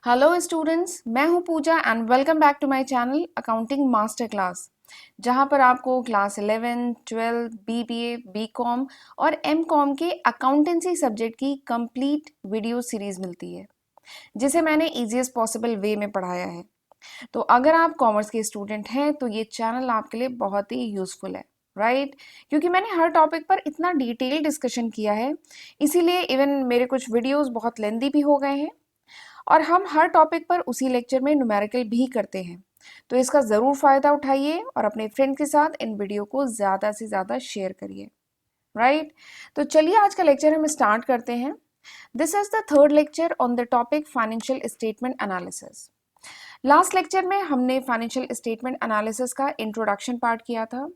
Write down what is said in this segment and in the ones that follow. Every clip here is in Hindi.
हेलो स्टूडेंट्स, मैं हूं Pooja and welcome back to my channel accounting master class, जहां पर आपको क्लास 11, 12, बीबीए, बीकॉम और एमकॉम के अकाउंटेंसी सब्जेक्ट की कंप्लीट वीडियो सीरीज मिलती है, जिसे मैंने इजीएस्ट पॉसिबल वे में पढ़ाया है। तो अगर आप कॉमर्स के स्टूडेंट हैं तो ये चैनल आपके लिए बहुत ही यूजफुल है, राइट? क्योंकि मैंने हर टॉपिक पर इतना डिटेल डिस्कशन किया है, इसीलिए इवन मेरे कुछ वीडियोस बहुत लेंदी भी हो गए हैं और हम हर टॉपिक पर उसी लेक्चर में न्यूमेरिकल भी करते हैं। तो इसका ज़रूर फ़ायदा उठाइए और अपने फ्रेंड के साथ इन वीडियो को ज़्यादा से ज़्यादा शेयर करिए, राइट? तो चलिए आज का लेक्चर हम स्टार्ट करते हैं। This is the third lecture on the topic financial statement analysis. Last lecture में हमने फाइनेंशियल स्टेटमेंट एनालिसिस का इंट्रोडक्शन पार्ट किया था।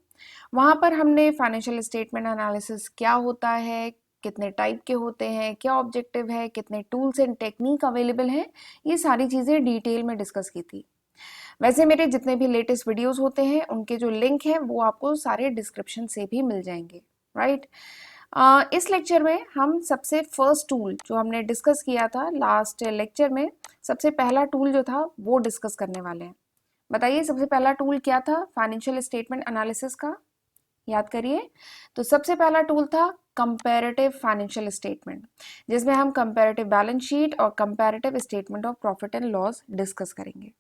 वहाँ पर हमने फाइनेंशियल स्टेटमेंट एनालिसिस क्या होता है, कितने टाइप के होते हैं, क्या ऑब्जेक्टिव है, कितने टूल्स एंड टेक्निक अवेलेबल हैं, ये सारी चीज़ें डिटेल में डिस्कस की थी। वैसे मेरे जितने भी लेटेस्ट वीडियोस होते हैं उनके जो लिंक हैं वो आपको सारे डिस्क्रिप्शन से भी मिल जाएंगे, राइट? इस लेक्चर में हम सबसे फर्स्ट टूल जो हमने डिस्कस किया था लास्ट लेक्चर में, सबसे पहला टूल जो था वो डिस्कस करने वाले हैं। बताइए सबसे पहला टूल क्या था फाइनेंशियल स्टेटमेंट एनालिसिस का? याद करिए। तो सबसे पहला टूल था कंपैरेटिव फाइनेंशियल स्टेटमेंट, जिसमें हम कंपैरेटिव बैलेंस शीट और comparative statement of profit and loss discuss करेंगे,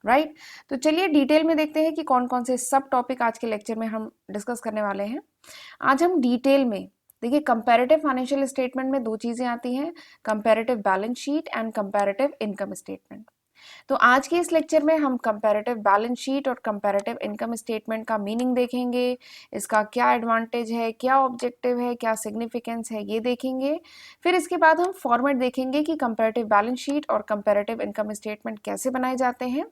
राइट? तो चलिए डिटेल में देखते हैं कि कौन कौन से सब टॉपिक आज के लेक्चर में हम डिस्कस करने वाले हैं। आज हम डिटेल में देखिए, कंपैरेटिव फाइनेंशियल स्टेटमेंट में दो चीजें आती हैं, comparative balance sheet and comparative income statement. तो आज के इस लेक्चर में हम कंपैरेटिव बैलेंस शीट और कंपैरेटिव इनकम स्टेटमेंट का मीनिंग देखेंगे, इसका क्या एडवांटेज है, क्या ऑब्जेक्टिव है, क्या सिग्निफिकेंस है, ये देखेंगे। फिर इसके बाद हम फॉर्मेट देखेंगे कि कंपैरेटिव बैलेंस शीट और कंपैरेटिव इनकम स्टेटमेंट कैसे बनाए जाते हैं,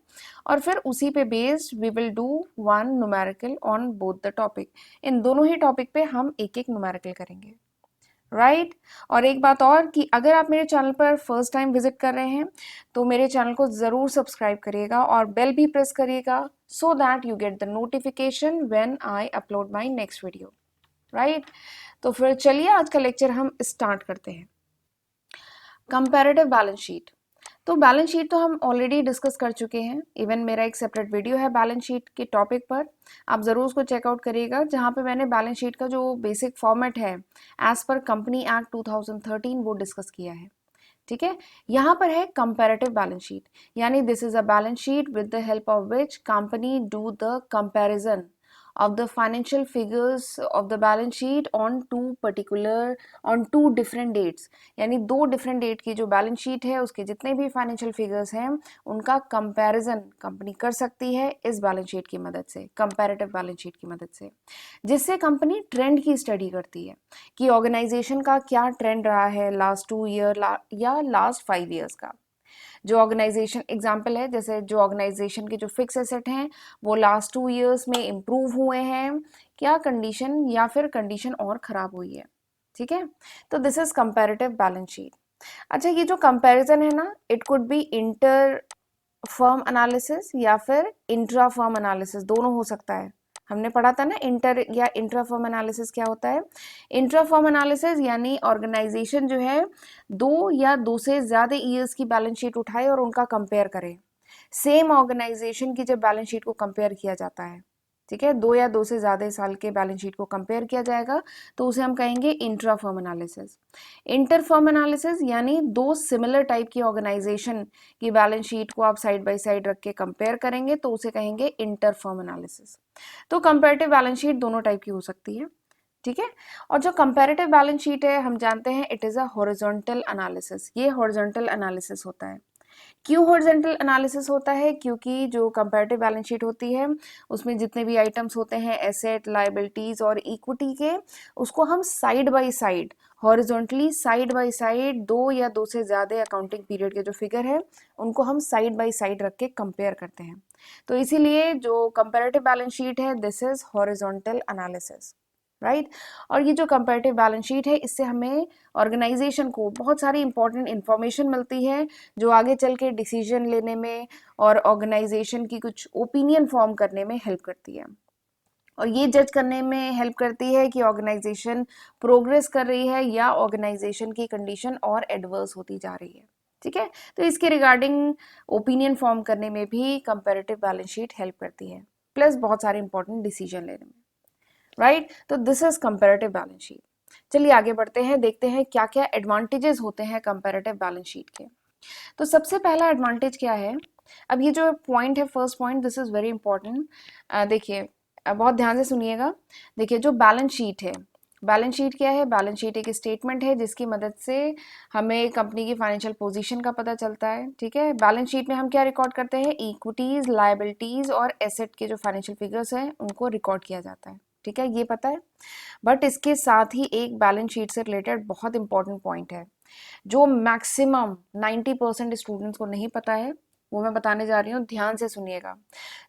और फिर उसी पे based we will do one numerical on both the topic. इन दोनों ही टॉपिक पे हम एक एक न्यूमेरिकल करेंगे, राइट? और एक बात और कि अगर आप मेरे चैनल पर फर्स्ट टाइम विजिट कर रहे हैं तो मेरे चैनल को ज़रूर सब्सक्राइब करिएगा और बेल भी प्रेस करिएगा, so that you get the notification when I upload my next video, right? तो फिर चलिए आज का लेक्चर हम स्टार्ट करते हैं। Comparative balance sheet. तो बैलेंस शीट तो हम ऑलरेडी डिस्कस कर चुके हैं, इवन मेरा एक सेपरेट वीडियो है बैलेंस शीट के टॉपिक पर, आप ज़रूर उसको चेकआउट करिएगा, जहाँ पे मैंने बैलेंस शीट का जो बेसिक फॉर्मेट है एज पर कंपनी एक्ट 2013 वो डिस्कस किया है। ठीक है, यहाँ पर है कंपैरेटिव बैलेंस शीट, यानी this is a balance sheet with the help of which company do the comparison of the financial figures of the balance sheet on two different dates। यानी दो डिफरेंट डेट की जो बैलेंस शीट है उसके जितने भी फाइनेंशियल फिगर्स हैं उनका कंपैरिजन कंपनी कर सकती है इस बैलेंस शीट की मदद से, कंपैरेटिव बैलेंस शीट की मदद से, जिससे कंपनी ट्रेंड की स्टडी करती है कि ऑर्गेनाइजेशन का क्या ट्रेंड रहा है लास्ट 2 ईयर या लास्ट 5 ईयर्स का। जो ऑर्गेनाइजेशन एग्जाम्पल है, जैसे जो ऑर्गेनाइजेशन के जो फिक्स एसेट हैं वो लास्ट 2 ईयर्स में इम्प्रूव हुए हैं, क्या कंडीशन या फिर कंडीशन और ख़राब हुई है। ठीक है, तो this is comparative balance sheet. अच्छा, ये जो कंपैरिजन है ना, it could be inter firm analysis या फिर इंट्रा फर्म एनालिसिस, दोनों हो सकता है। हमने पढ़ा था ना इंटर या इंट्रा फर्म एनालिसिस क्या होता है। इंट्रा फर्म एनालिसिस यानी ऑर्गेनाइजेशन जो है दो या दो से ज़्यादा ईयर्स की बैलेंस शीट उठाए और उनका कंपेयर करे। सेम ऑर्गेनाइजेशन की जब बैलेंस शीट को कंपेयर किया जाता है, ठीक है, दो या दो से ज़्यादा साल के बैलेंस शीट को कंपेयर किया जाएगा, तो उसे हम कहेंगे intra firm analysis. Inter firm analysis यानी दो सिमिलर टाइप की ऑर्गेनाइजेशन की बैलेंस शीट को आप साइड बाय साइड रख के कंपेयर करेंगे तो उसे कहेंगे इंटर फर्म एनालिसिस। तो कंपेरेटिव बैलेंस शीट दोनों टाइप की हो सकती है, ठीक है। और जो कंपैरेटिव बैलेंस शीट है हम जानते हैं it is a horizontal analysis, ये हॉरिजॉन्टल एनालिसिस होता है। क्यों हॉरिजॉन्टल एनालिसिस होता है? क्योंकि जो कंपैरेटिव बैलेंस शीट होती है उसमें जितने भी आइटम्स होते हैं एसेट, लायबिलिटीज और इक्विटी के, उसको हम side by side, horizontally side by side, दो या दो से ज़्यादा अकाउंटिंग पीरियड के जो फिगर है उनको हम साइड बाय साइड रख के कंपेयर करते हैं। तो इसीलिए जो कंपैरेटिव बैलेंस शीट है this is horizontal analysis, right. और ये जो कंपैरेटिव बैलेंस शीट है इससे हमें ऑर्गेनाइजेशन को बहुत सारी इंपॉर्टेंट इंफॉर्मेशन मिलती है जो आगे चल के डिसीजन लेने में और ऑर्गेनाइजेशन की कुछ ओपिनियन फॉर्म करने में हेल्प करती है, और ये जज करने में हेल्प करती है कि ऑर्गेनाइजेशन प्रोग्रेस कर रही है या ऑर्गेनाइजेशन की कंडीशन और एडवर्स होती जा रही है। ठीक है, तो इसके रिगार्डिंग ओपिनियन फॉर्म करने में भी कंपैरेटिव बैलेंस शीट हेल्प करती है, प्लस बहुत सारे इंपॉर्टेंट डिसीजन लेने में, राइट। तो this is comparative balance sheet. चलिए आगे बढ़ते हैं, देखते हैं क्या क्या एडवांटेजेस होते हैं कंपैरेटिव बैलेंस शीट के। तो सबसे पहला एडवांटेज क्या है, अब ये जो पॉइंट है, first point, this is very important. देखिए बहुत ध्यान से सुनिएगा। देखिए जो बैलेंस शीट है, बैलेंस शीट क्या है, बैलेंस शीट एक स्टेटमेंट है जिसकी मदद से हमें कंपनी की फाइनेंशियल पोजीशन का पता चलता है, ठीक है। बैलेंस शीट में हम क्या रिकॉर्ड करते हैं, इक्विटीज, लायबिलिटीज और एसेट के जो फाइनेंशियल फिगर्स हैं उनको रिकॉर्ड किया जाता है, ठीक है, ये पता है। बट इसके साथ ही एक बैलेंस शीट से रिलेटेड बहुत इंपॉर्टेंट पॉइंट है जो मैक्सिमम 90% स्टूडेंट्स को नहीं पता है, वो मैं बताने जा रही हूँ, ध्यान से सुनिएगा।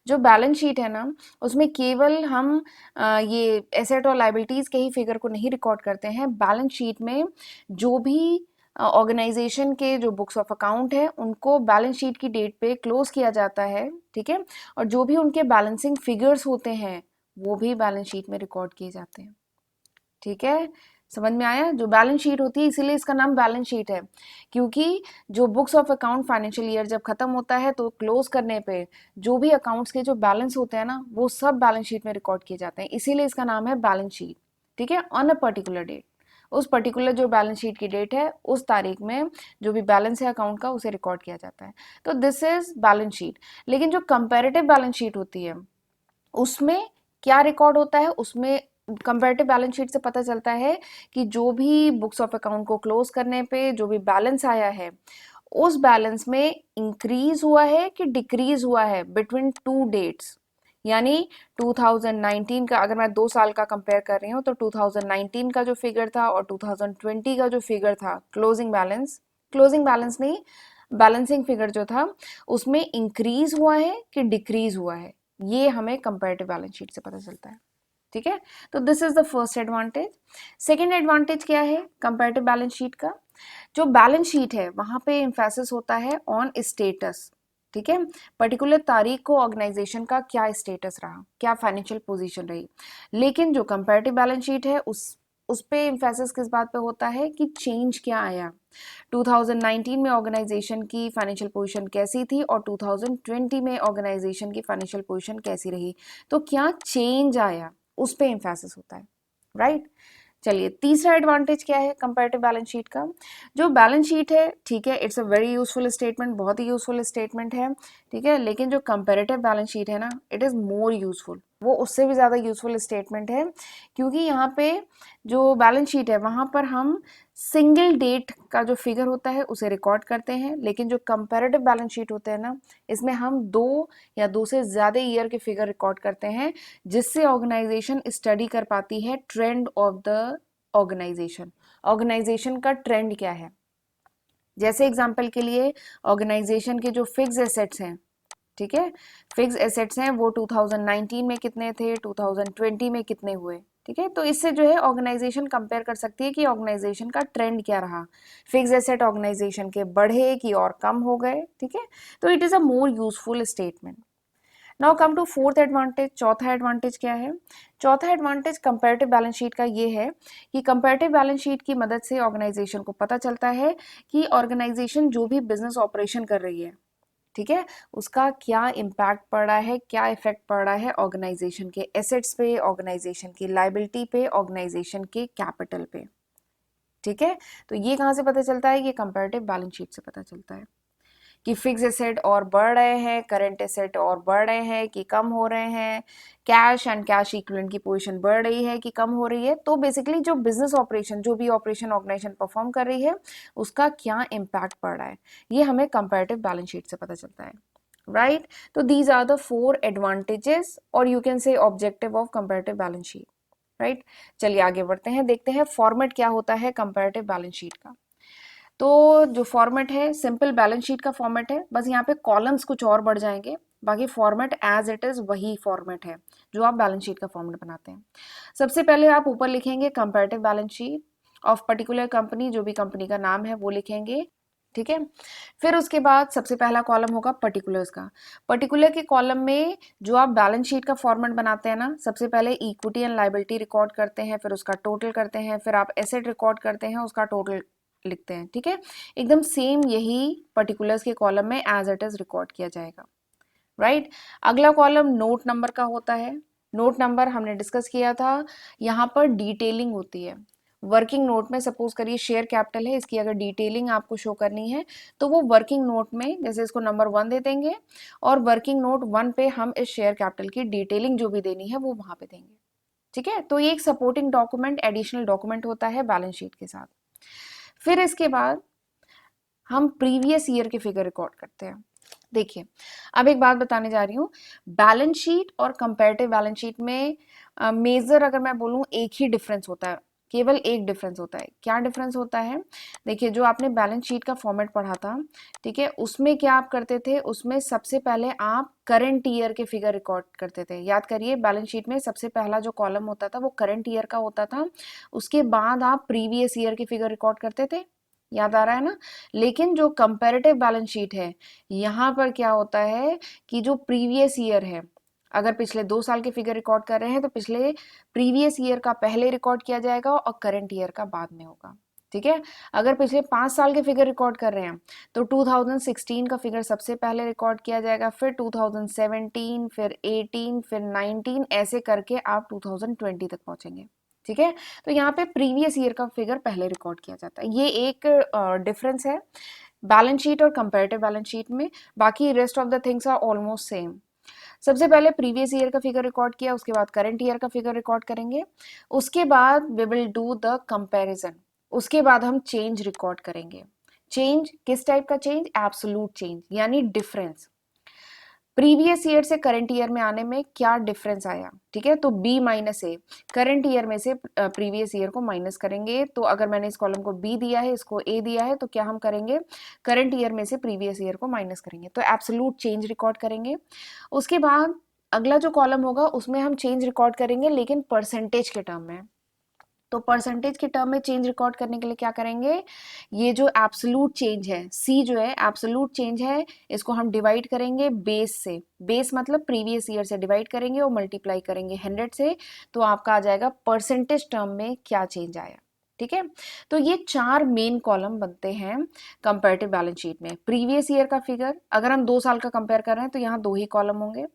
जो बैलेंस शीट है ना, उसमें केवल हम ये एसेट और लाइबिलिटीज के ही फिगर को नहीं रिकॉर्ड करते हैं। बैलेंस शीट में जो भी ऑर्गेनाइजेशन के जो बुक्स ऑफ अकाउंट है उनको बैलेंस शीट की डेट पे क्लोज किया जाता है, ठीक है, और जो भी उनके बैलेंसिंग फिगर्स होते हैं वो भी बैलेंस शीट में रिकॉर्ड किए जाते हैं, ठीक है। समझ में आया, जो बैलेंस शीट होती है इसीलिए इसका नाम बैलेंस शीट है, क्योंकि जो books of account financial year जब खत्म होता है तो क्लोज करने पे जो भी अकाउंट्स के जो बैलेंस होते हैं ना वो सब बैलेंस शीट में रिकॉर्ड किए जाते हैं, इसीलिए इसका नाम है बैलेंस शीट, ठीक है। ऑन अ पर्टिकुलर डेट, उस पर्टिकुलर जो बैलेंस शीट की डेट है उस तारीख में जो भी बैलेंस है अकाउंट का उसे रिकॉर्ड किया जाता है, तो दिस इज बैलेंस शीट। लेकिन जो कंपैरेटिव बैलेंस शीट होती है उसमें क्या रिकॉर्ड होता है, उसमें कंपैरेटिव बैलेंस शीट से पता चलता है कि जो भी बुक्स ऑफ अकाउंट को क्लोज करने पे जो भी बैलेंस आया है उस बैलेंस में इंक्रीज हुआ है कि डिक्रीज हुआ है बिटवीन टू डेट्स। यानी 2019 का अगर मैं 2 साल का कंपेयर कर रही हूँ तो 2019 का जो फिगर था और 2020 का जो फिगर था, क्लोजिंग बैलेंस नहीं, बैलेंसिंग फिगर जो था उसमें इंक्रीज हुआ है कि डिक्रीज हुआ है, ये हमें कंपैरेटिव बैलेंस शीट से पता चलता है, ठीक है। तो this is the first advantage. Second advantage क्या है कंपैरेटिव बैलेंस शीट का, जो बैलेंस शीट है वहां पे एम्फेसिस होता है ऑन स्टेटस, ठीक है, पर्टिकुलर तारीख को ऑर्गेनाइजेशन का क्या स्टेटस रहा, क्या फाइनेंशियल पोजीशन रही। लेकिन जो कंपैरेटिव बैलेंस शीट है उस पे एम्फेसिस किस बात पे होता है कि चेंज क्या आया, 2019 में ऑर्गेनाइजेशन की फाइनेंशियल पोजीशन कैसी थी और 2020 में ऑर्गेनाइजेशन की फाइनेंशियल पोजीशन कैसी रही, तो क्या चेंज आया उस पे एम्फेसिस होता है, राइट। चलिए तीसरा एडवांटेज क्या है कंपैरेटिव बैलेंस शीट का, जो बैलेंस शीट है, ठीक है, it's a very useful statement, बहुत ही यूजफुल स्टेटमेंट है, ठीक है, लेकिन जो कंपैरेटिव बैलेंस शीट है ना इट इज मोर यूजफुल, वो उससे भी ज्यादा यूजफुल स्टेटमेंट है, क्योंकि यहाँ पे जो बैलेंस शीट है वहां पर हम सिंगल डेट का जो फिगर होता है उसे रिकॉर्ड करते हैं, लेकिन जो कंपैरेटिव बैलेंस शीट होते हैं ना इसमें हम 2 या 2 से ज्यादा ईयर के फिगर रिकॉर्ड करते हैं, जिससे ऑर्गेनाइजेशन स्टडी कर पाती है ट्रेंड ऑफ द ऑर्गेनाइजेशन का ट्रेंड क्या है। जैसे एग्जांपल के लिए ऑर्गेनाइजेशन के जो फिक्स एसेट्स हैं, ठीक है, फिक्स एसेट्स हैं वो 2019 में कितने थे, 2020 में कितने हुए, ठीक है, तो इससे जो है ऑर्गेनाइजेशन कंपेयर कर सकती है कि ऑर्गेनाइजेशन का ट्रेंड क्या रहा, फिक्स एसेट ऑर्गेनाइजेशन के बढ़े कि और कम हो गए, ठीक है, तो it is a more useful statement. Now come to fourth advantage, चौथा एडवांटेज क्या है, चौथा एडवांटेज कंपैरेटिव बैलेंस शीट का ये है कि कंपैरेटिव बैलेंस शीट की मदद से ऑर्गेनाइजेशन को पता चलता है कि ऑर्गेनाइजेशन जो भी बिजनेस ऑपरेशन कर रही है, ठीक है, उसका क्या इम्पैक्ट पड़ रहा है, क्या इफेक्ट पड़ रहा है ऑर्गेनाइजेशन के एसेट्स पे, ऑर्गेनाइजेशन की लाइबिलिटी पे, ऑर्गेनाइजेशन के कैपिटल पे, ठीक है। तो ये कहाँ से पता चलता है, ये कंपैरेटिव बैलेंस शीट से पता चलता है कि फिक्स एसेट और बढ़ रहे हैं, करंट एसेट और बढ़ रहे हैं कि कम हो रहे हैं, कैश एंड कैश इक्विवेलेंट की पोजीशन बढ़ रही है कि कम हो रही है, तो बेसिकली जो बिजनेस ऑपरेशन, जो भी ऑपरेशन ऑर्गेनाइजेशन परफॉर्म कर रही है उसका क्या इम्पैक्ट पड़ रहा है, ये हमें कंपैरेटिव बैलेंस शीट से पता चलता है, राइट। तो दीज आर द 4 एडवांटेजेस और you can say objective of comparative balance sheet, right. चलिए आगे बढ़ते हैं, देखते हैं फॉर्मेट क्या होता है कंपैरेटिव बैलेंस शीट का। तो जो फॉर्मेट है सिंपल बैलेंस शीट का फॉर्मेट है, बस यहाँ पे कॉलम्स कुछ और बढ़ जाएंगे, बाकी फॉर्मेट एज इट इज वही फॉर्मेट है जो आप बैलेंस शीट का फॉर्मेट बनाते हैं। सबसे पहले आप ऊपर लिखेंगे comparative balance sheet of particular company, जो भी कंपनी का नाम है वो लिखेंगे, ठीक है। फिर उसके बाद सबसे पहला कॉलम होगा पर्टिकुलर्स का, पर्टिकुलर के कॉलम में जो आप बैलेंस शीट का फॉर्मेट बनाते हैं ना, सबसे पहले इक्विटी एंड लायबिलिटी रिकॉर्ड करते हैं, फिर उसका टोटल करते हैं, फिर आप एसेट रिकॉर्ड करते हैं, उसका टोटल लिखते हैं, ठीक है। एकदम सेम यही पर्टिकुलर्स के कॉलम में एज इट इज रिकॉर्ड किया जाएगा, राइट। अगला कॉलम नोट नंबर का होता है। नोट नंबर हमने डिस्कस किया था, यहाँ पर डिटेलिंग होती है। वर्किंग नोट में सपोज करिए शेयर कैपिटल है, इसकी अगर डिटेलिंग आपको शो करनी है तो वो वर्किंग नोट में जैसे इसको नंबर 1 दे देंगे और वर्किंग नोट 1 पे हम इस शेयर कैपिटल की डिटेलिंग जो भी देनी है वो वहां पे देंगे, ठीक है। तो ये एक सपोर्टिंग डॉक्यूमेंट, एडिशनल डॉक्यूमेंट होता है बैलेंस शीट के साथ। फिर इसके बाद हम प्रीवियस ईयर के फिगर रिकॉर्ड करते हैं। देखिए, अब एक बात बताने जा रही हूँ, बैलेंस शीट और कंपैरेटिव बैलेंस शीट में मेजर अगर मैं बोलूँ एक ही डिफरेंस होता है, केवल एक डिफरेंस होता है। क्या डिफरेंस होता है? देखिए, जो आपने बैलेंस शीट का फॉर्मेट पढ़ा था, ठीक है, उसमें क्या आप करते थे, उसमें सबसे पहले आप करंट ईयर के फिगर रिकॉर्ड करते थे। याद करिए, बैलेंस शीट में सबसे पहला जो कॉलम होता था वो करंट ईयर का होता था, उसके बाद आप प्रीवियस ईयर के फिगर रिकॉर्ड करते थे। याद आ रहा है ना? लेकिन जो कंपैरेटिव बैलेंस शीट है, यहाँ पर क्या होता है कि जो प्रीवियस ईयर है, अगर पिछले 2 साल के फिगर रिकॉर्ड कर रहे हैं तो पिछले प्रीवियस ईयर का पहले रिकॉर्ड किया जाएगा और करंट ईयर का बाद में होगा, ठीक है। अगर पिछले 5 साल के फिगर रिकॉर्ड कर रहे हैं तो 2016 का फिगर सबसे पहले रिकॉर्ड किया जाएगा, फिर 2017, फिर 18, फिर 19, ऐसे करके आप 2020 तक पहुंचेंगे, ठीक है। तो यहाँ पे प्रीवियस ईयर का फिगर पहले रिकॉर्ड किया जाता है। ये एक डिफरेंस है बैलेंस शीट और कंपैरेटिव बैलेंस शीट में। बाकी rest of the things are almost same. सबसे पहले प्रीवियस ईयर का फिगर रिकॉर्ड किया, उसके बाद करंट ईयर का फिगर रिकॉर्ड करेंगे, उसके बाद we will do the comparison, उसके बाद हम चेंज रिकॉर्ड करेंगे। चेंज किस टाइप का चेंज? एब्सोल्यूट चेंज, यानी डिफरेंस। प्रीवियस ईयर से करंट ईयर में आने में क्या डिफरेंस आया, ठीक है। तो बी माइनस ए, करंट ईयर में से प्रीवियस ईयर को माइनस करेंगे। तो अगर मैंने इस कॉलम को बी दिया है, इसको ए दिया है, तो क्या हम करेंगे, करंट ईयर में से प्रीवियस ईयर को माइनस करेंगे, तो एब्सोल्यूट चेंज रिकॉर्ड करेंगे। उसके बाद अगला जो कॉलम होगा उसमें हम चेंज रिकॉर्ड करेंगे, लेकिन परसेंटेज के टर्म में। तो परसेंटेज के टर्म में चेंज रिकॉर्ड करने के लिए क्या करेंगे, ये जो एब्सोल्यूट चेंज है, सी जो है एब्सोल्यूट चेंज है, इसको हम डिवाइड करेंगे बेस से। बेस मतलब प्रीवियस ईयर से डिवाइड करेंगे और मल्टीप्लाई करेंगे 100 से, तो आपका आ जाएगा परसेंटेज टर्म में क्या चेंज आया, ठीक है। तो ये 4 मेन कॉलम बनते हैं कंपैरेटिव बैलेंस शीट में। प्रीवियस ईयर का फिगर, अगर हम 2 साल का कंपेयर कर रहे हैं तो यहाँ 2 ही कॉलम होंगे।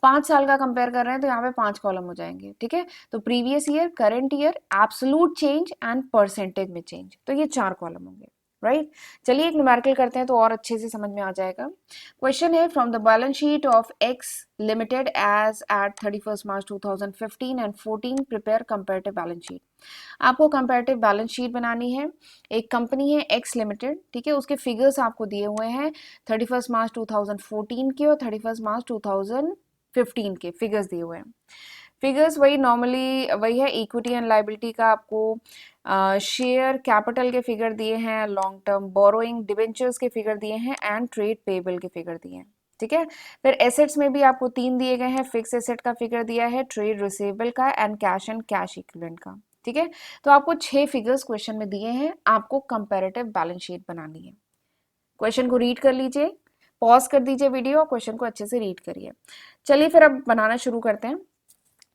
5 साल का कंपेयर कर रहे हैं तो यहाँ पे 5 कॉलम हो जाएंगे, ठीक है। तो previous year, current year, absolute change and percentage में चेंज, तो ये 4 कॉलम होंगे, राइट। चलिए एक न्यूमेरिकल करते हैं तो और अच्छे से समझ में आ जाएगा। क्वेश्चन है, from the balance sheet of X limited as at 31 March 2015 and 14 prepare comparative balance sheet. आपको कंपैरेटिव बैलेंस शीट बनानी है। एक कंपनी है एक्स लिमिटेड, ठीक है, उसके फिगर्स आपको दिए हुए हैं 31 मार्च 2014 के और 31 मार्च 2015 के फिगर्स दिए हुए हैं। फिगर्स वही नॉर्मली वही है, इक्विटी एंड लाइबिलिटी का आपको शेयर कैपिटल के फिगर दिए हैं, लॉन्ग टर्म बोरोइंग, डिबेंचर्स के फिगर दिए हैं एंड ट्रेड पेबल के फिगर दिए हैं, ठीक है। फिर एसेट्स में भी आपको 3 दिए गए हैं, फिक्स एसेट का फिगर दिया है, ट्रेड रिसीवेबल का एंड कैश इक्विवेलेंट का, ठीक है। तो आपको 6 फिगर्स क्वेश्चन में दिए हैं, आपको कंपैरेटिव बैलेंस शीट बनानी है। क्वेश्चन को रीड कर लीजिए, पॉज कर दीजिए वीडियो और क्वेश्चन को अच्छे से रीड करिए। चलिए फिर अब बनाना शुरू करते हैं।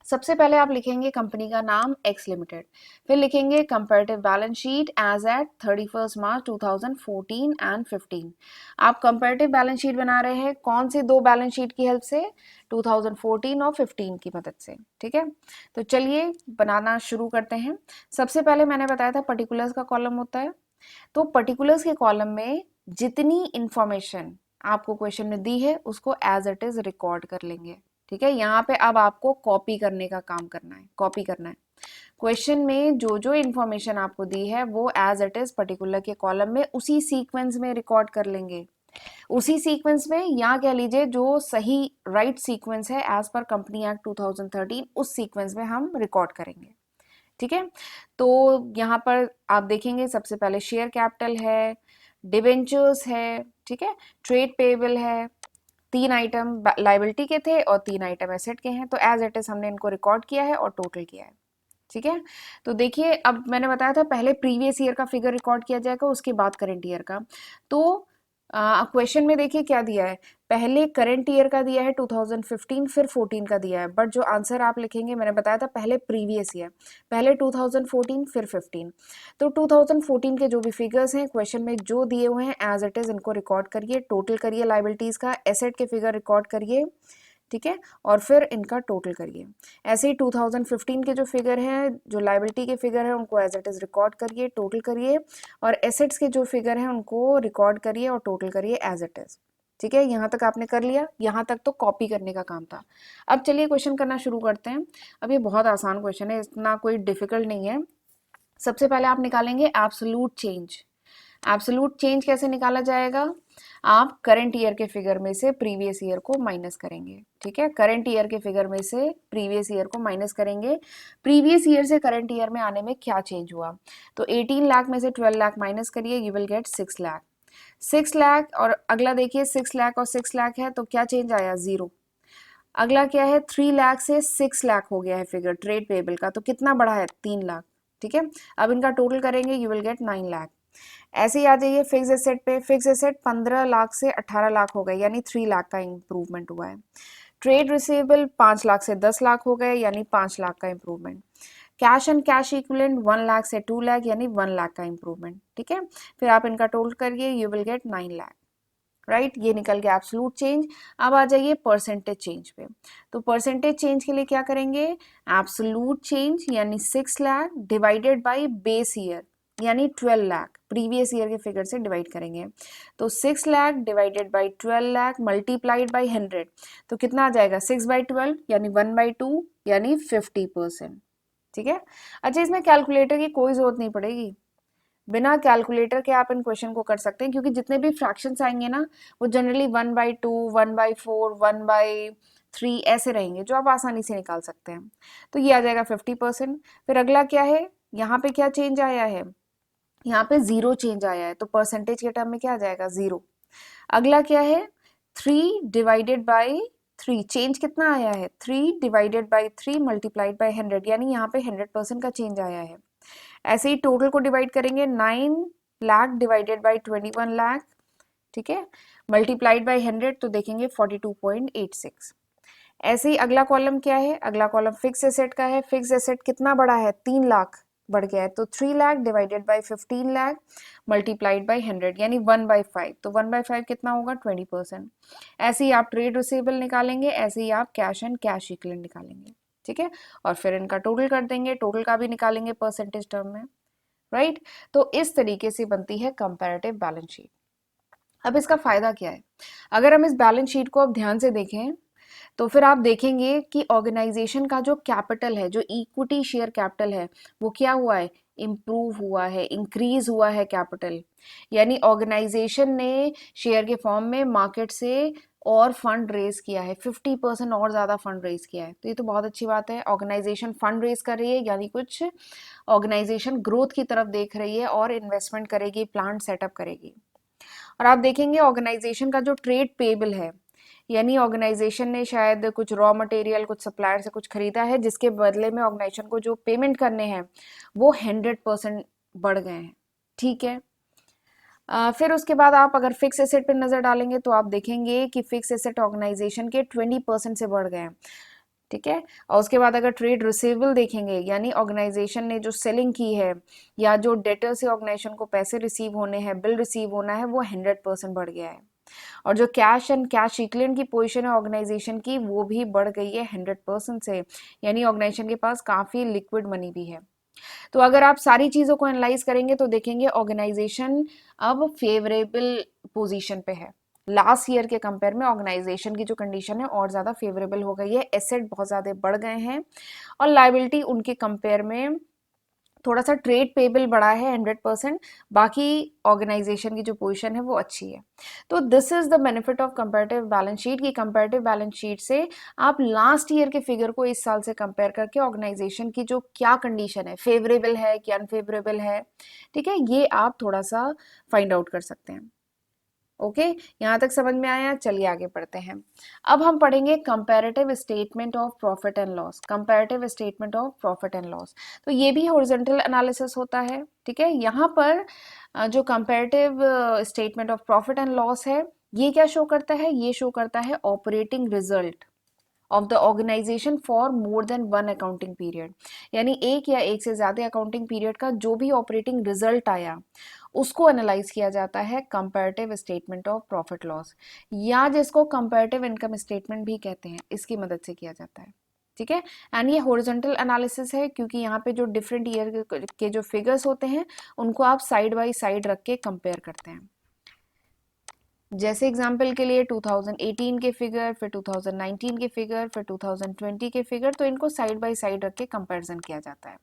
सबसे पहले आप लिखेंगे कंपनी का नाम एक्स लिमिटेड, फिर लिखेंगे comparative balance sheet as at 31 March 2014 and 15। आप कंपैरेटिव बैलेंस शीट बना रहे हैं कौन से 2 बैलेंस शीट की हेल्प से? 2014 और 15 की मदद से, ठीक है। तो चलिए बनाना शुरू करते हैं। सबसे पहले मैंने बताया था पर्टिकुलर्स का कॉलम होता है, तो पर्टिकुलर्स के कॉलम में जितनी इंफॉर्मेशन आपको क्वेश्चन में दी है उसको एज इट इज रिकॉर्ड कर लेंगे, ठीक है। यहाँ पे अब आपको कॉपी करने का काम करना है, कॉपी करना है। क्वेश्चन में जो जो इंफॉर्मेशन आपको दी है वो एज इट इज पर्टिकुलर के कॉलम में उसी सीक्वेंस में रिकॉर्ड कर लेंगे। उसी सीक्वेंस में, या कह लीजिए जो सही राइट सीक्वेंस है एज पर कंपनी एक्ट 2013, उस सीक्वेंस में हम रिकॉर्ड करेंगे, ठीक है। तो यहाँ पर आप देखेंगे सबसे पहले शेयर कैपिटल है, डिबेंचर्स है, ठीक है, ट्रेड पेबल है, 3 आइटम लाइबिलिटी के थे और 3 आइटम एसेट के हैं। तो एज इट इज हमने इनको रिकॉर्ड किया है और टोटल किया है, ठीक है। तो देखिए, अब मैंने बताया था पहले प्रीवियस ईयर का फिगर रिकॉर्ड किया जाएगा, उसके बाद करंट ईयर का। तो क्वेश्चन में देखिए क्या दिया है, पहले करंट ईयर का दिया है 2015, फिर 14 का दिया है, बट जो आंसर आप लिखेंगे मैंने बताया था पहले प्रीवियस ईयर, पहले 2014 फिर 15। तो 2014 के जो भी फिगर्स हैं क्वेश्चन में जो दिए हुए हैं एज इट इज इनको रिकॉर्ड करिए, टोटल करिए लाइबिलिटीज का, एसेट के फिगर रिकॉर्ड करिए, ठीक है, और फिर इनका टोटल करिए। ऐसे ही 2015 के जो फिगर हैं, जो लाइबिलिटी के फिगर हैं उनको एज इट इज रिकॉर्ड करिए, टोटल करिए, और एसेट्स के जो फिगर हैं उनको रिकॉर्ड करिए और टोटल करिए एज इट इज। ठीक है, यहाँ तक आपने कर लिया, यहाँ तक तो कॉपी करने का काम था। अब चलिए क्वेश्चन करना शुरू करते हैं। अब ये बहुत आसान क्वेश्चन है, इतना कोई डिफिकल्ट नहीं है। सबसे पहले आप निकालेंगे एब्सोल्यूट चेंज। एब्सोल्यूट चेंज कैसे निकाला जाएगा? आप करंट ईयर के फिगर में से प्रीवियस ईयर को माइनस करेंगे। ठीक है, करंट ईयर के फिगर में से प्रीवियस ईयर को माइनस करेंगे। प्रीवियस ईयर से करंट ईयर में आने में क्या चेंज हुआ? तो 18 लाख में से 12 लाख माइनस करिए, you will get 6 lakh. 6 lakh और अगला देखिए 6 लाख और 6 लाख है तो क्या चेंज आया? जीरो। अगला क्या है? 3 लाख से 6 लाख हो गया है फिगर ट्रेड पेबल का, तो कितना बढ़ा है? 3 लाख। ठीक है, अब इनका टोटल करेंगे, यू विल गेट 9 लाख। ऐसे ही आ जाइए फिक्स एसेट पे। फिक्स एसेट 15 लाख से 18 लाख हो गए, यानी 3 लाख का इंप्रूवमेंट हुआ है। ट्रेड रिसीवेबल 5 लाख से 10 लाख हो गए, यानी 5 लाख का improvement. Cash and cash equivalent 1 lakh से 2 लाख, यानी 1 लाख का इंप्रूवमेंट। ठीक है, फिर आप इनका टोटल करिए, you will get 9 lakh. Right, ये निकल गया एब्सोल्यूट चेंज। अब आ जाइए परसेंटेज चेंज पे। तो परसेंटेज चेंज के लिए क्या करेंगे? एब्सोल्यूट चेंज यानी 6 lakh divided by base year यानी 12 लाख, प्रीवियस ईयर के फिगर से डिवाइड करेंगे। तो 6 lakh divided by 12 lakh multiplied by 100, तो कितना आ जाएगा? 6/12 यानी 1/2 यानी 50%। ठीक है, अच्छा इसमें कैलकुलेटर की कोई जरूरत नहीं पड़ेगी, बिना कैलकुलेटर के आप इन क्वेश्चन को कर सकते हैं, क्योंकि जितने भी फ्रैक्शंस आएंगे ना वो जनरली 1/2, 1/4, 1/3 ऐसे रहेंगे, जो आप आसानी से निकाल सकते हैं। तो ये आ जाएगा 50%। फिर अगला क्या है? यहाँ पे क्या चेंज आया है? यहाँ पे जीरो चेंज आया है, तो परसेंटेज के टर्म में क्या आ जाएगा? जीरो। अगला क्या है? 3 डिवाइडेड बाई 3, चेंज कितना आया है? 3 डिवाइडेड बाई 3 मल्टीप्लाइड बाई 100, यानी यहाँ पे 100% का चेंज आया है। ऐसे ही टोटल को डिवाइड करेंगे, 9 लाख डिवाइडेड बाई 21 लाख, ठीक है, मल्टीप्लाइड बाई 100 तो देखेंगे 42.86। ऐसे ही अगला कॉलम क्या है? अगला कॉलम फिक्स एसेट का है। फिक्स एसेट कितना बढ़ा है? 3 लाख बढ़ गया है, तो 3 lakh divided by 15 lakh multiplied by 100 यानी 1/5, तो 1/5 कितना होगा? 20%। ऐसे ही आप ट्रेड रिसीवेबल निकालेंगे, ऐसे ही आप कैश एंड कैश इक्विवेलेंट निकालेंगे। ठीक है, और फिर इनका टोटल कर देंगे, टोटल का भी निकालेंगे परसेंटेज टर्म में। राइट, तो इस तरीके से बनती है कंपैरेटिव बैलेंस शीट। अब इसका फायदा क्या है? अगर हम इस बैलेंस शीट को अब ध्यान से देखें तो फिर आप देखेंगे कि ऑर्गेनाइजेशन का जो कैपिटल है, जो इक्विटी शेयर कैपिटल है, वो क्या हुआ है? इम्प्रूव हुआ है, इंक्रीज हुआ है कैपिटल। यानी ऑर्गेनाइजेशन ने शेयर के फॉर्म में मार्केट से और फंड रेज किया है, 50% और ज़्यादा फंड रेज किया है, तो ये तो बहुत अच्छी बात है। ऑर्गेनाइजेशन फंड रेज कर रही है, यानी कुछ ऑर्गेनाइजेशन ग्रोथ की तरफ देख रही है और इन्वेस्टमेंट करेगी, प्लांट सेटअप करेगी। और आप देखेंगे ऑर्गेनाइजेशन का जो ट्रेड पेबल है, यानी ऑर्गेनाइजेशन ने शायद कुछ रॉ मटेरियल, कुछ सप्लायर से कुछ खरीदा है, जिसके बदले में ऑर्गेनाइजेशन को जो पेमेंट करने हैं वो 100% बढ़ गए हैं। ठीक है, फिर उसके बाद आप अगर फिक्स एसेट पर नजर डालेंगे तो आप देखेंगे कि फिक्स एसेट ऑर्गेनाइजेशन के 20% से बढ़ गए हैं। ठीक है, और उसके बाद अगर ट्रेड रिसीवेबल देखेंगे, यानी ऑर्गेनाइजेशन ने जो सेलिंग की है या जो डेटर से ऑर्गेनाइजेशन को पैसे रिसीव होने हैं, बिल रिसीव होना है, वो 100% बढ़ गया है। और जो कैश एंड कैश इक्विवेलेंट की पोजीशन है ऑर्गेनाइजेशन की, वो भी बढ़ गई है 100% से, यानी ऑर्गेनाइजेशन के पास काफ़ी लिक्विड मनी भी है। तो अगर आप सारी चीज़ों को एनालाइज करेंगे तो देखेंगे ऑर्गेनाइजेशन अब फेवरेबल पोजीशन पे है। लास्ट ईयर के कंपेयर में ऑर्गेनाइजेशन की जो कंडीशन है और ज़्यादा फेवरेबल हो गई है, एसेट बहुत ज़्यादा बढ़ गए हैं और लाइबिलिटी उनके कंपेयर में थोड़ा सा ट्रेड पेबल बढ़ा है 100%, बाकी ऑर्गेनाइजेशन की जो पोजीशन है वो अच्छी है। तो this is the benefit of comparative balance sheet की कंपैरेटिव बैलेंस शीट से आप लास्ट ईयर के फिगर को इस साल से कंपेयर करके ऑर्गेनाइजेशन की जो क्या कंडीशन है, फेवरेबल है कि अनफेवरेबल है, ठीक है, ये आप थोड़ा सा फाइंड आउट कर सकते हैं। ओके, यहाँ तक समझ में आया? चलिए आगे पढ़ते हैं। अब हम पढ़ेंगे comparative statement of profit and loss. Comparative statement of profit and loss, तो ये भी हॉरिजॉन्टल एनालिसिस होता है। ठीक है, यहाँ पर जो comparative statement of profit and loss है ये क्या शो करता है? ये शो करता है operating result of the organisation for more than one accounting period, यानी एक या एक से ज़्यादा अकाउंटिंग पीरियड का जो भी ऑपरेटिंग रिजल्ट आया उसको एनालाइज किया जाता है comparative statement of profit loss, या जिसको कंपैरेटिव इनकम स्टेटमेंट भी कहते हैं, इसकी मदद से किया जाता है। ठीक है, एंड ये हॉरिजॉन्टल एनालिसिस है क्योंकि यहाँ पे जो डिफरेंट ईयर के जो फिगर्स होते हैं उनको आप साइड बाय साइड रख के कंपेयर करते हैं। जैसे एग्जाम्पल के लिए 2018 के फिगर, फिर 2019 के फिगर, फिर 2020 के फिगर, तो इनको साइड बाय साइड रख के कंपैरिजन किया जाता है।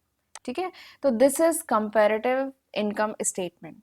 ठीक है, तो this is comparative income statement,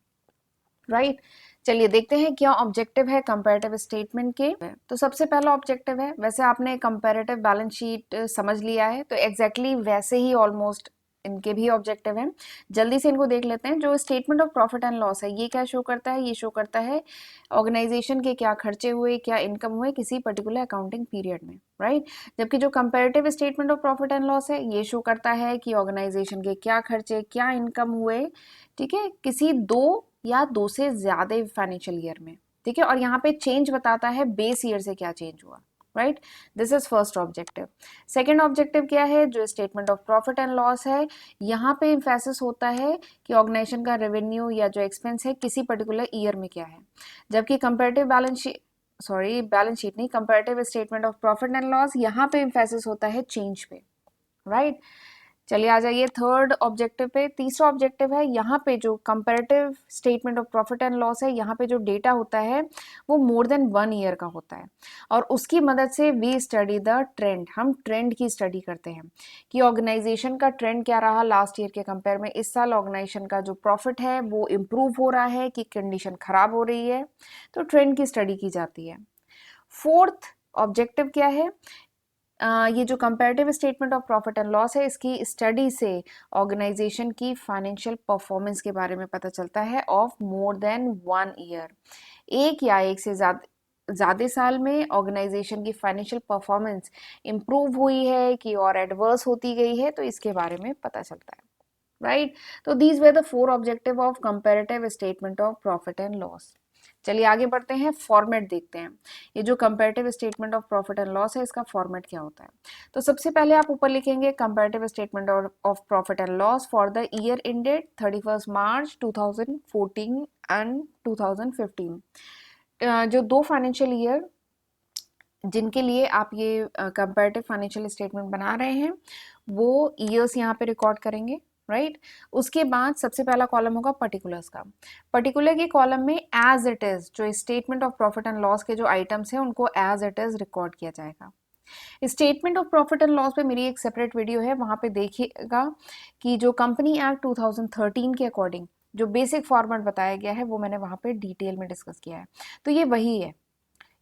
right. चलिए देखते हैं क्या ऑब्जेक्टिव है कंपैरेटिव स्टेटमेंट के। तो सबसे पहला ऑब्जेक्टिव है, वैसे आपने कंपैरेटिव बैलेंस शीट समझ लिया है, तो एग्जैक्टली वैसे ही ऑलमोस्ट इनके भी ऑब्जेक्टिव हैं। जल्दी से इनको देख लेते हैं। जो statement of profit and loss है, ये क्या शो करता है? ये शो करता है ऑर्गेनाइजेशन के क्या खर्चे हुए, क्या इनकम हुए किसी पर्टिकुलर अकाउंटिंग पीरियड में, राइट। जबकि जो comparative statement of profit and loss है, ये शो करता है कि ऑर्गेनाइजेशन के क्या खर्चे, क्या इनकम हुए, ठीक है, किसी दो या दो से ज्यादा फाइनेंशियल ईयर में। ठीक है, और यहाँ पे चेंज बताता है बेस ईयर से क्या चेंज हुआ, right. This is first objective. Second objective क्या है? जो statement of profit and loss है, यहाँ पे इम्फेसिस होता है कि ऑर्गेनाइजेशन का रेवेन्यू या जो एक्सपेंस है किसी पर्टिकुलर ईयर में क्या है। जबकि कंपैरेटिव बैलेंस शीट नहीं, comparative statement of profit and loss, यहाँ पे इम्फेसिस होता है चेंज पे, राइट। चलिए आ जाइए थर्ड ऑब्जेक्टिव पे। तीसरा ऑब्जेक्टिव है, यहाँ पे जो comparative statement of profit and loss है, यहाँ पे जो डेटा होता है वो मोर देन 1 ईयर का होता है, और उसकी मदद से वी स्टडी द ट्रेंड, हम ट्रेंड की स्टडी करते हैं कि ऑर्गेनाइजेशन का ट्रेंड क्या रहा लास्ट ईयर के कंपेयर में। इस साल ऑर्गेनाइजेशन का जो प्रॉफिट है वो इम्प्रूव हो रहा है कि कंडीशन खराब हो रही है, तो ट्रेंड की स्टडी की जाती है। फोर्थ ऑब्जेक्टिव क्या है? ये जो comparative statement of profit and loss है, इसकी स्टडी से ऑर्गेनाइजेशन की फाइनेंशियल परफॉर्मेंस के बारे में पता चलता है ऑफ मोर देन 1 ईयर, एक या एक से ज्यादा साल में ऑर्गेनाइजेशन की फाइनेंशियल परफॉर्मेंस इंप्रूव हुई है कि और एडवर्स होती गई है, तो इसके बारे में पता चलता है, राइट। तो these way the 4 objective of comparative statement of profit and loss. चलिए आगे बढ़ते हैं, फॉर्मेट देखते हैं। ये जो comparative statement of profit and loss है, इसका फॉर्मेट क्या होता है? तो सबसे पहले आप ऊपर लिखेंगे comparative statement of profit and loss for the year ended 31 March 2014 and 2015। जो दो फाइनेंशियल ईयर जिनके लिए आप ये कंपैरेटिव फाइनेंशियल स्टेटमेंट बना रहे हैं, वो ईयर्स यहाँ पे रिकॉर्ड करेंगे, राइट। उसके बाद सबसे पहला कॉलम होगा पर्टिकुलर्स का। पर्टिकुलर के कॉलम में एज इट इज जो statement of profit and loss के जो आइटम्स हैं उनको एज इट इज रिकॉर्ड किया जाएगा। Statement of profit and loss पे मेरी एक सेपरेट वीडियो है, वहां पे देखिएगा कि जो कंपनी एक्ट 2013 के अकॉर्डिंग जो बेसिक फॉर्मेट बताया गया है वो मैंने वहां पे डिटेल में डिस्कस किया है। तो ये वही है,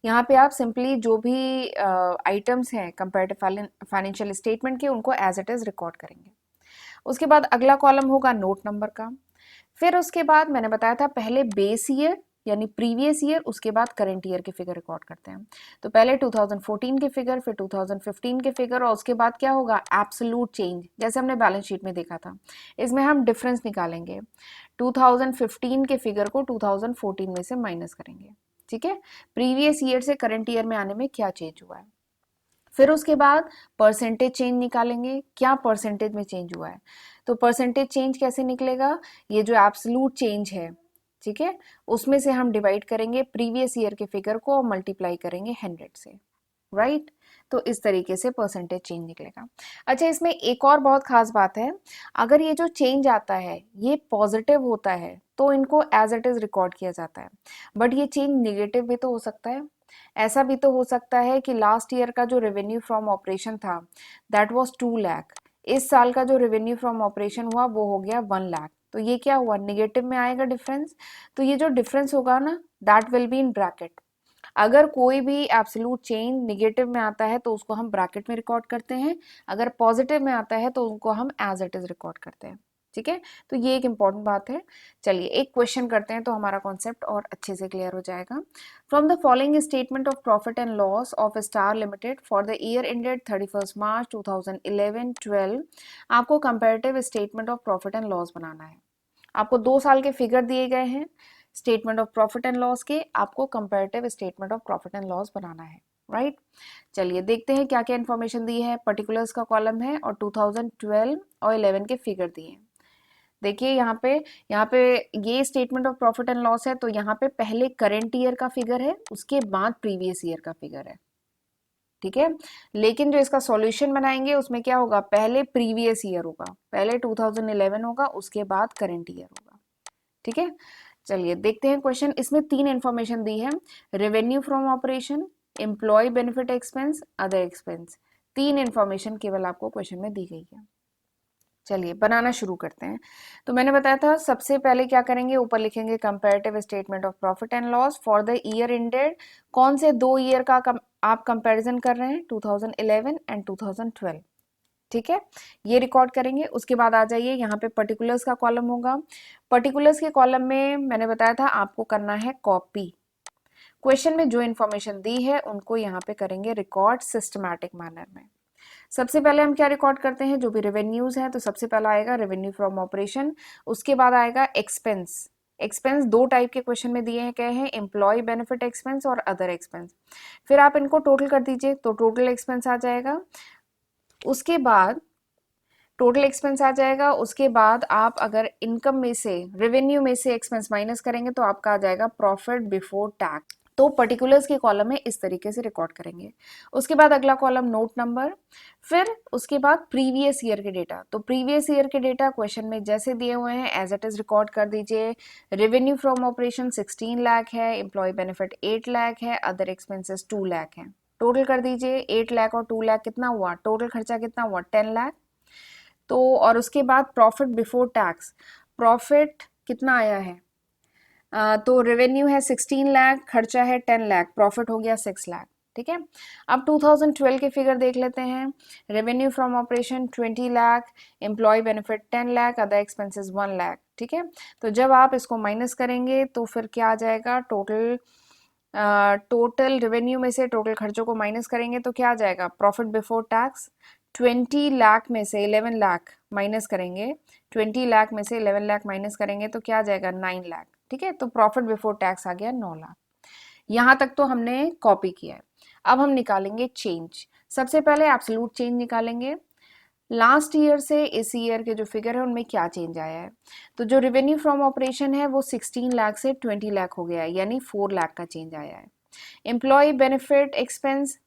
यहाँ पे आप सिंपली जो भी आइटम्स हैं कंपैरेटिव फाइनेंशियल स्टेटमेंट के उनको एज इट इज रिकॉर्ड करेंगे। उसके बाद अगला कॉलम होगा नोट नंबर का। फिर उसके बाद मैंने बताया था पहले बेस ईयर यानी प्रीवियस ईयर, उसके बाद करंट ईयर के फिगर रिकॉर्ड करते हैं। तो पहले 2014 के फिगर, फिर 2015 के फिगर, और उसके बाद क्या होगा? एब्सोल्यूट चेंज, जैसे हमने बैलेंस शीट में देखा था। इसमें हम डिफरेंस निकालेंगे, 2015 के फिगर को 2014 में से माइनस करेंगे, ठीक है, प्रीवियस ईयर से करंट ईयर में आने में क्या चेंज हुआ है। फिर उसके बाद परसेंटेज चेंज निकालेंगे, क्या परसेंटेज में चेंज हुआ है। तो परसेंटेज चेंज कैसे निकलेगा? ये जो एब्सोल्यूट चेंज है, ठीक है, उसमें से हम डिवाइड करेंगे प्रीवियस ईयर के फिगर को और मल्टीप्लाई करेंगे 100 से, राइट। तो इस तरीके से परसेंटेज चेंज निकलेगा। अच्छा, इसमें एक और बहुत खास बात है, अगर ये जो चेंज आता है ये पॉजिटिव होता है तो इनको एज इट इज रिकॉर्ड किया जाता है, बट ये चेंज निगेटिव भी तो हो सकता है। ऐसा भी तो हो सकता है कि लास्ट ईयर का जो रेवेन्यू फ्रॉम ऑपरेशन था दैट वाज 2 लाख, इस साल का जो रेवेन्यू फ्रॉम ऑपरेशन हुआ वो हो गया 1 लाख, तो ये क्या हुआ? निगेटिव में आएगा डिफरेंस। तो ये जो डिफरेंस होगा ना, that will be in bracket. अगर कोई भी एब्सोल्यूट चेंज निगेटिव में आता है तो उसको हम ब्रैकेट में रिकॉर्ड करते हैं, अगर पॉजिटिव में आता है तो उनको हम एज इट इज रिकॉर्ड करते हैं, ठीक है। तो ये एक इंपॉर्टेंट बात है। चलिए एक क्वेश्चन करते हैं तो हमारा कॉन्सेप्ट और अच्छे से क्लियर हो जाएगा। From the following statement of profit and loss of star limited for the year ended 31 March 2011-12, आपको comparative statement of profit and loss बनाना है। आपको 2 साल के फिगर दिए गए हैं, statement of profit and loss के आपको comparative statement of profit and loss बनाना है, राइट। चलिए देखते हैं क्या क्या इन्फॉर्मेशन दी है। पर्टिकुलर्स का कॉलम है और 2012 और 11 के फिगर दिए हैं। देखिए यहाँ पे ये statement of profit and loss है, तो यहाँ पे पहले करंट ईयर का फिगर है, उसके बाद प्रीवियस ईयर का फिगर है, ठीक है। लेकिन जो इसका सॉल्यूशन बनाएंगे उसमें क्या होगा, पहले प्रीवियस ईयर होगा, पहले 2011 होगा, उसके बाद करंट ईयर होगा, ठीक है। चलिए देखते हैं क्वेश्चन। इसमें 3 इंफॉर्मेशन दी है, revenue from operation, employ benefit expense, other expense. 3 information केवल आपको क्वेश्चन में दी गई है। चलिए बनाना शुरू करते हैं। तो मैंने बताया था सबसे पहले क्या करेंगे, ऊपर लिखेंगे comparative statement of profit and loss for the year ended. कौन से 2 ईयर का आप कंपैरिजन कर रहे हैं, 2011 एंड 2012, ठीक है। ये रिकॉर्ड करेंगे। उसके बाद आ जाइए, यहाँ पे पर्टिकुलर्स का कॉलम होगा। पर्टिकुलर्स के कॉलम में मैंने बताया था आपको करना है कॉपी। क्वेश्चन में जो इन्फॉर्मेशन दी है उनको यहाँ पे करेंगे रिकॉर्ड सिस्टमैटिक मैनर में। सबसे पहले हम क्या रिकॉर्ड करते हैं, जो भी रेवेन्यूज हैं, तो सबसे पहला आएगा रेवेन्यू फ्रॉम ऑपरेशन, उसके बाद आएगा एक्सपेंस। एक्सपेंस 2 टाइप के क्वेश्चन में दिए हैं, क्या है, एम्प्लॉय बेनिफिट एक्सपेंस और अदर एक्सपेंस। फिर आप इनको टोटल कर दीजिए तो टोटल एक्सपेंस आ जाएगा। उसके बाद टोटल एक्सपेंस आ जाएगा। उसके बाद आप अगर इनकम में से, रेवेन्यू में से एक्सपेंस माइनस करेंगे तो आपका आ जाएगा प्रॉफिट बिफोर टैक्स। तो पर्टिकुलर्स के कॉलम में इस तरीके से रिकॉर्ड करेंगे। उसके बाद अगला कॉलम नोट नंबर, फिर उसके बाद प्रीवियस ईयर के डेटा। तो प्रीवियस ईयर के डेटा क्वेश्चन में जैसे दिए हुए हैं एज इट इज रिकॉर्ड कर दीजिए। रेवेन्यू फ्रॉम ऑपरेशन 16 लाख है, एम्प्लॉय बेनिफिट 8 लाख है, अदर एक्सपेंसेस 2 लाख है। टोटल कर दीजिए, 8 लाख और 2 लाख कितना हुआ, टोटल खर्चा कितना हुआ, 10 लाख। तो और उसके बाद प्रॉफिट बिफोर टैक्स, प्रॉफिट कितना आया है, तो रेवेन्यू है 16 लाख, खर्चा है 10 लाख, प्रॉफिट हो गया 6 लाख, ठीक है। अब 2012 के फिगर देख लेते हैं। Revenue from operation 20 lakh, employ benefit 10 lakh, other expenses 1 lakh, ठीक है। तो जब आप इसको माइनस करेंगे तो फिर क्या आ जाएगा, टोटल रेवेन्यू में से टोटल खर्चों को माइनस करेंगे तो क्या आ जाएगा, प्रॉफिट बिफोर टैक्स 20 लाख में से 11 लाख माइनस करेंगे, 20 लाख में से 11 लाख माइनस करेंगे तो क्या आ जाएगा, 9 लाख, ठीक है। तो प्रॉफिट बिफोर टैक्स आ गया 9 लाख। यहाँ तक तो हमने कॉपी किया है। अब हम निकालेंगे चेंज। सबसे पहले एब्सोल्यूट चेंज निकालेंगे, लास्ट ईयर से इस ईयर के जो फिगर है उनमें क्या चेंज आया है। तो जो रेवेन्यू फ्रॉम ऑपरेशन है वो 16 लाख से 20 लाख हो गया है, यानी 4 लाख का चेंज आया है। एम्प्लॉय बेनिफिट एक्सपेंस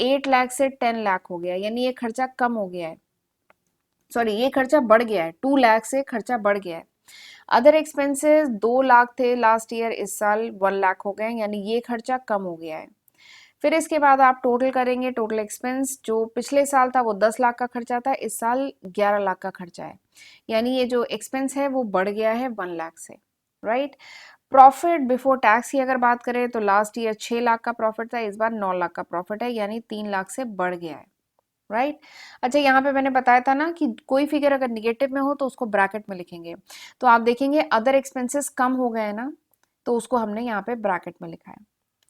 8 लाख से 10 लाख हो गया, यानी ये खर्चा कम हो गया है, सॉरी ये खर्चा बढ़ गया है, 2 लाख से खर्चा बढ़ गया है। अदर एक्सपेंसेस 2 लाख थे लास्ट ईयर, इस साल 1 लाख हो गए, यानी ये खर्चा कम हो गया है। फिर इसके बाद आप टोटल करेंगे, टोटल एक्सपेंस जो पिछले साल था वो 10 लाख का खर्चा था, इस साल 11 लाख का खर्चा है, यानी ये जो एक्सपेंस है वो बढ़ गया है 1 लाख से, राइट। प्रॉफिट बिफोर टैक्स की अगर बात करें तो लास्ट ईयर 6 लाख का प्रॉफिट था, इस बार 9 लाख का प्रॉफिट है, यानी 3 लाख से बढ़ गया है, राइट। अच्छा, यहाँ पे मैंने बताया था ना कि कोई फिगर अगर निगेटिव में हो तो उसको ब्रैकेट में लिखेंगे। तो आप देखेंगे अदर एक्सपेंसेस कम हो गए ना, तो उसको हमने यहाँ पे ब्रैकेट में लिखा है,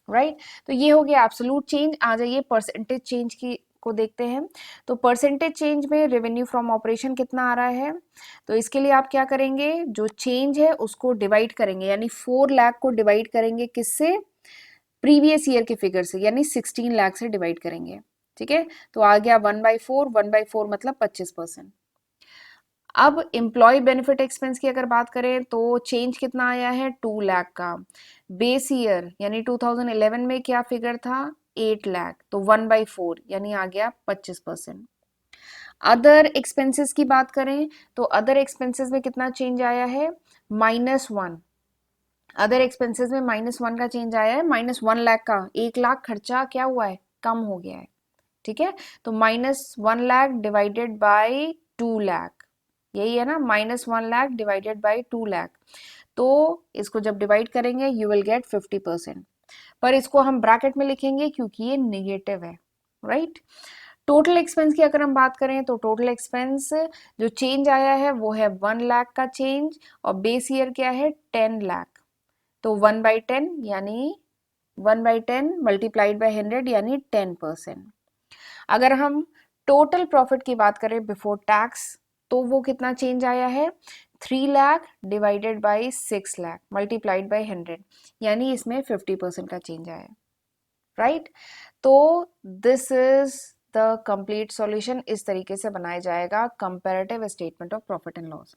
राइट। तो ये हो गया एब्सोल्यूट चेंज। आ जाइए परसेंटेज चेंज की को देखते हैं। तो परसेंटेज चेंज में रेवेन्यू फ्रॉम ऑपरेशन कितना आ रहा है, तो इसके लिए आप क्या करेंगे, जो चेंज है उसको डिवाइड करेंगे, यानी 4 लाख को डिवाइड करेंगे किससे, प्रीवियस ईयर के फिगर से, यानी 16 लाख से डिवाइड करेंगे, ठीक है। तो आ गया 1/4, 1/4 मतलब 25%। अब एम्प्लॉय बेनिफिट एक्सपेंस की अगर बात करें तो चेंज कितना आया है, 2 लाख का। बेस ईयर यानी 2011 में क्या फिगर था, 8 लाख, तो 1/4 यानी आ गया 25%। अदर एक्सपेंसेस की बात करें तो अदर एक्सपेंसेस में कितना चेंज आया है, -1। अदर एक्सपेंसेस में -1 का चेंज आया है, -1 लाख का, 1 लाख खर्चा क्या हुआ है, कम हो गया है, ठीक है। तो -1 लाख डिवाइडेड बाय 2 लाख, यही है ना, -1 लाख डिवाइडेड बाय 2 लाख। तो इसको जब डिवाइड करेंगे यू विल गेट 50%, पर इसको हम ब्रैकेट में लिखेंगे क्योंकि ये नेगेटिव है, राइट। टोटल एक्सपेंस की अगर हम बात करें तो टोटल एक्सपेंस जो चेंज आया है वो है 1 लाख का चेंज, और बेस ईयर क्या है 10 लाख, तो 1/10 यानी 1/10 मल्टीप्लाइड बाय 100 यानी 10%। अगर हम टोटल प्रॉफिट की बात करें बिफोर टैक्स, तो वो कितना चेंज आया है, 3 lakh divided by 6 lakh multiplied by 100, यानी इसमें 50% का चेंज आया, राइट। तो this is the complete solution. इस तरीके से बनाया जाएगा comparative statement of profit and loss.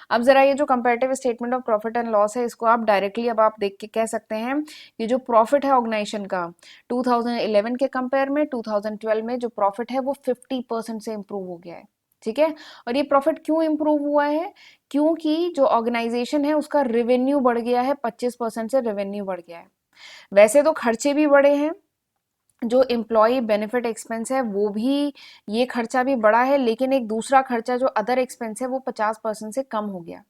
अब जरा ये जो comparative statement of profit and loss है, इसको आप डायरेक्टली अब आप देख के कह सकते हैं कि जो प्रॉफिट है ऑर्गेनाइजेशन का 2011 के कंपेयर में 2012 में जो प्रॉफिट है वो 50% से इंप्रूव हो गया है, ठीक है। और ये प्रॉफिट क्यों इंप्रूव हुआ है, क्योंकि जो ऑर्गेनाइजेशन है उसका रेवेन्यू बढ़ गया है, 25% से रेवेन्यू बढ़ गया है। वैसे तो खर्चे भी बढ़े हैं, जो एम्प्लॉय बेनिफिट एक्सपेंस है वो भी, ये खर्चा भी बड़ा है, लेकिन एक दूसरा खर्चा जो अदर एक्सपेंस है वो 50% से कम हो गया,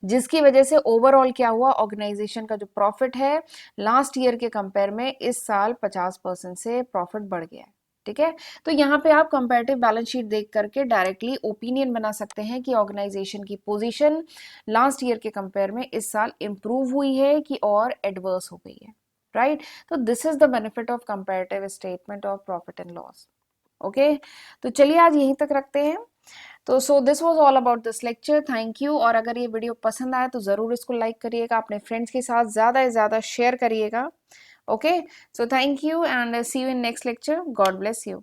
जिसकी वजह से ओवरऑल क्या हुआ, ऑर्गेनाइजेशन का जो प्रॉफिट है लास्ट ईयर के कंपेयर में इस साल 50% से प्रॉफिट बढ़ गया है, ठीक है। तो यहाँ पे आप कंपैरेटिव बैलेंस शीट देख करके डायरेक्टली ओपिनियन बना सकते हैं कि ऑर्गेनाइजेशन की पोजीशन लास्ट ईयर के कंपेयर में इस साल इंप्रूव हुई है कि और एडवर्स हो गई है, राइट। तो this is the benefit of comparative statement of profit and loss. Okay, तो चलिए आज यहीं तक रखते हैं। तो so this was all about this lecture, thank you. और अगर ये वीडियो पसंद आए तो ज़रूर इसको लाइक करिएगा, अपने फ्रेंड्स के साथ ज़्यादा से ज़्यादा शेयर करिएगा। Okay, so thank you and see you in next lecture, God bless you.